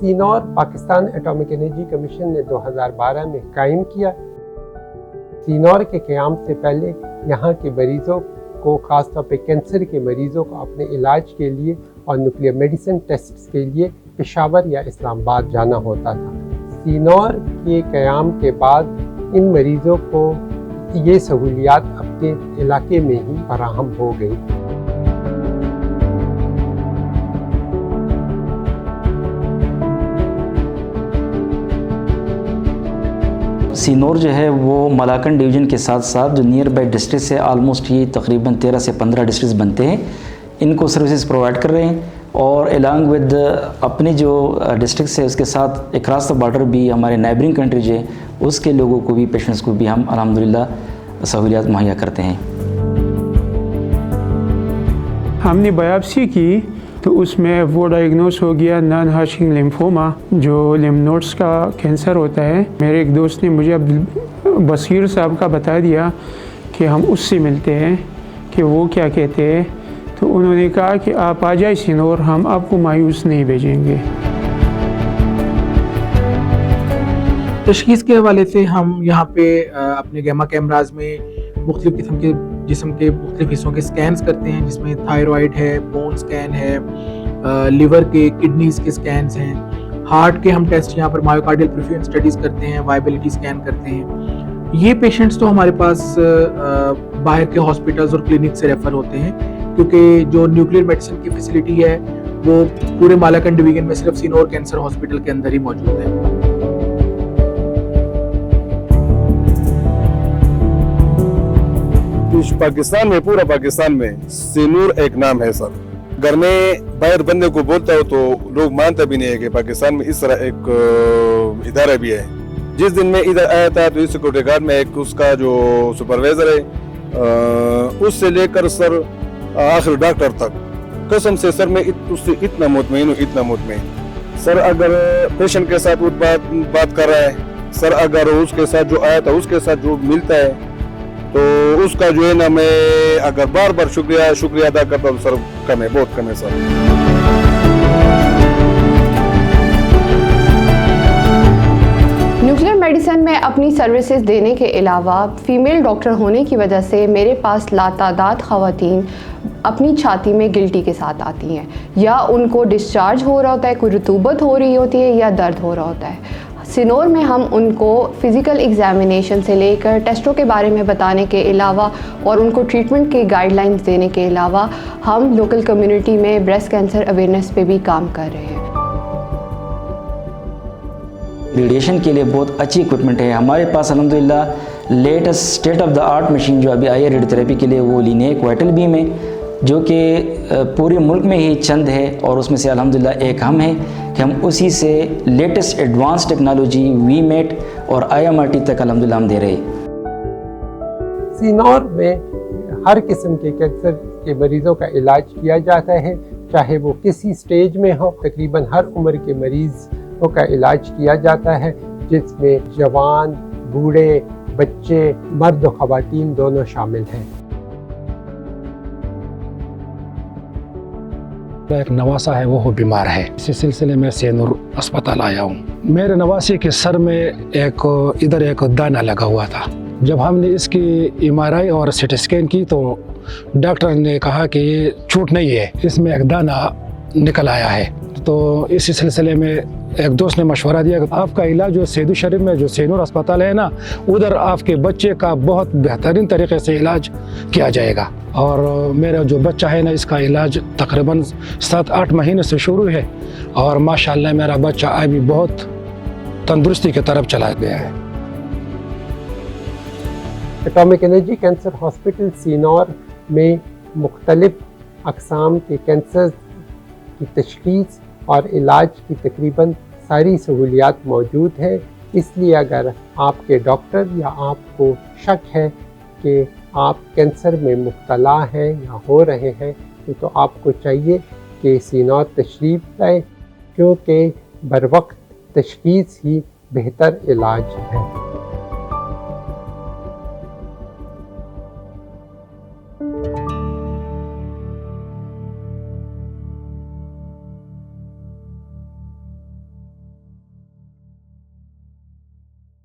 सीनोर Pakistan atomic energy commission ने 2012 में कायम किया। सीनोर के क़याम से पहले यहाँ के मरीज़ों को, ख़ासतौर पे कैंसर के मरीज़ों को अपने इलाज के लिए और न्यूक्लियर मेडिसिन टेस्ट के लिए पेशावर या इस्लामाबाद जाना होता था। सीनोर के क़याम के बाद इन मरीज़ों को ये सहूलियात अपने इलाके में ही फराहम हो गई। सीनोर जो है वो मलाकन डिवीज़न के साथ साथ जो नियर बाई डिस्ट्रिक्ट है, आलमोस्ट ये तकरीबन 13 से 15 डिस्ट्रिक्ट बनते हैं, इनको सर्विसेज प्रोवाइड कर रहे हैं। और एलॉन्ग विद अपने जो डिस्ट्रिक्ट है उसके साथ अक्रॉस द बॉर्डर भी हमारे नाइबरिंग कंट्रीज है, उसके लोगों को भी, पेशेंट्स को भी हम अल्हम्दुलिल्लाह सहूलियात मुहैया करते हैं। हमने बायोप्सी की तो उसमें वो डायग्नोस हो गया नॉन हॉजकिन लिम्फोमा, जो लिम्फ नोड्स का कैंसर होता है। मेरे एक दोस्त ने मुझे अब्दुल बसीर साहब का बता दिया कि हम उससे मिलते हैं कि वो क्या कहते हैं। तो उन्होंने कहा कि आप आ जाए सीनोर, हम आपको मायूस नहीं भेजेंगे। तशख़ीस के हवाले से हम यहाँ पे अपने गैमा कैमराज में मुख्तलिफ़ किस्म के जिस्म के मुख्तलिफ़ हिस्सों के स्कैन्स करते हैं, जिसमें थायराइड है, बोन स्कैन है, लिवर के, किडनीज़ के स्कैन्स हैं, हार्ट के हम टेस्ट यहाँ पर मायोकार्डियल परफ्यूजन स्टडीज़ करते हैं, वायबिलिटी स्कैन करते हैं। ये पेशेंट्स तो हमारे पास बाहर के हॉस्पिटल्स और क्लिनिक से रेफ़र होते हैं, क्योंकि जो न्यूक्लियर मेडिसिन की फैसिलिटी है वो पूरे मालाकन डिवीज़न में सिर्फ सीनोर कैंसर हॉस्पिटल के अंदर ही मौजूद है। पाकिस्तान में, पूरा पाकिस्तान में सीनूर एक नाम है सर। घर में बाहर बंदे को बोलता हो तो लोग मानते भी नहीं है कि पाकिस्तान में इस तरह एक इदारा भी है। जिस दिन मैं इधर आया था तो सिक्योरिटी गार्ड में एक उसका जो सुपरवाइजर है, उससे लेकर सर आखिर डॉक्टर तक, कसम से सर मैं उससे इतना मुतमईन हूँ, इतना मुतमईन। सर अगर पेशेंट के साथ बात कर रहा है, सर अगर उसके साथ जो आया था उसके साथ जो मिलता है तो उसका जो है ना, मैं अगर बार बार शुक्रिया अदा करता हूँ सर, कम है, बहुत कम है सर। न्यूक्लियर मेडिसिन में अपनी सर्विसेज देने के अलावा फीमेल डॉक्टर होने की वजह से मेरे पास लातादाद ख़वातीन अपनी छाती में गिल्टी के साथ आती हैं, या उनको डिस्चार्ज हो रहा होता है, कोई रुतूबत हो रही होती है या दर्द हो रहा होता है। सीनोर में हम उनको फ़िज़िकल एग्ज़ामिनेशन से लेकर टेस्टों के बारे में बताने के अलावा और उनको ट्रीटमेंट के गाइडलाइंस देने के अलावा हम लोकल कम्युनिटी में ब्रेस्ट कैंसर अवेयरनेस पे भी काम कर रहे हैं। रेडिएशन के लिए बहुत अच्छी इक्विपमेंट है हमारे पास अल्हम्दुलिल्लाह। Latest state of the art machine जो अभी आई है रेडियोथेरेपी के लिए, वो लिनियक वाइटल बीम है, जो कि पूरे मुल्क में ही चंद है, और उसमें से अल्हम्दुलिल्लाह एक हम है कि हम उसी से लेटेस्ट एडवांस टेक्नोलॉजी वीमेट और IMRT तक अल्हम्दुलिल्लाह हम दे रहे हैं। सीनोर में हर किस्म के कैंसर के मरीज़ों का इलाज किया जाता है, चाहे वो किसी स्टेज में हो। तकरीबन हर उम्र के मरीज़ों का इलाज किया जाता है, जिसमें जवान, बूढ़े, बच्चे, मर्द और ख़वातीन दोनों शामिल हैं। एक नवासा है, वो बीमार है। इसी सिलसिले में सीनूर अस्पताल आया हूँ। मेरे नवासी के सर में इधर एक दाना लगा हुआ था। जब हमने इसकी MRI और CT स्कैन की तो डॉक्टर ने कहा कि ये चोट नहीं है, इसमें एक दाना निकल आया है। तो इसी सिलसिले में एक दोस्त ने मशवरा दिया कि आपका इलाज जो सैयद शरीफ में जो सीनूर अस्पताल है ना, उधर आपके बच्चे का बहुत बेहतरीन तरीके से इलाज किया जाएगा। और मेरा जो बच्चा है ना, इसका इलाज तकरीबन 7-8 महीने से शुरू है, और माशाल्लाह मेरा बच्चा अभी बहुत तंदुरुस्ती की तरफ चला गया है। एटॉमिक एनर्जी कैंसर हॉस्पिटल सीनोर में मुख्तलिफ अक़साम के कैंसर की तशख़ीस और इलाज की तकरीबन सारी सहूलियात मौजूद है। इसलिए अगर आपके डॉक्टर या आपको शक है कि आप कैंसर में मुब्तला हैं या हो रहे हैं, तो आपको चाहिए कि सीनोर तशरीफ़ लाएँ, क्योंकि बर वक्त तशख़ीस ही बेहतर इलाज है।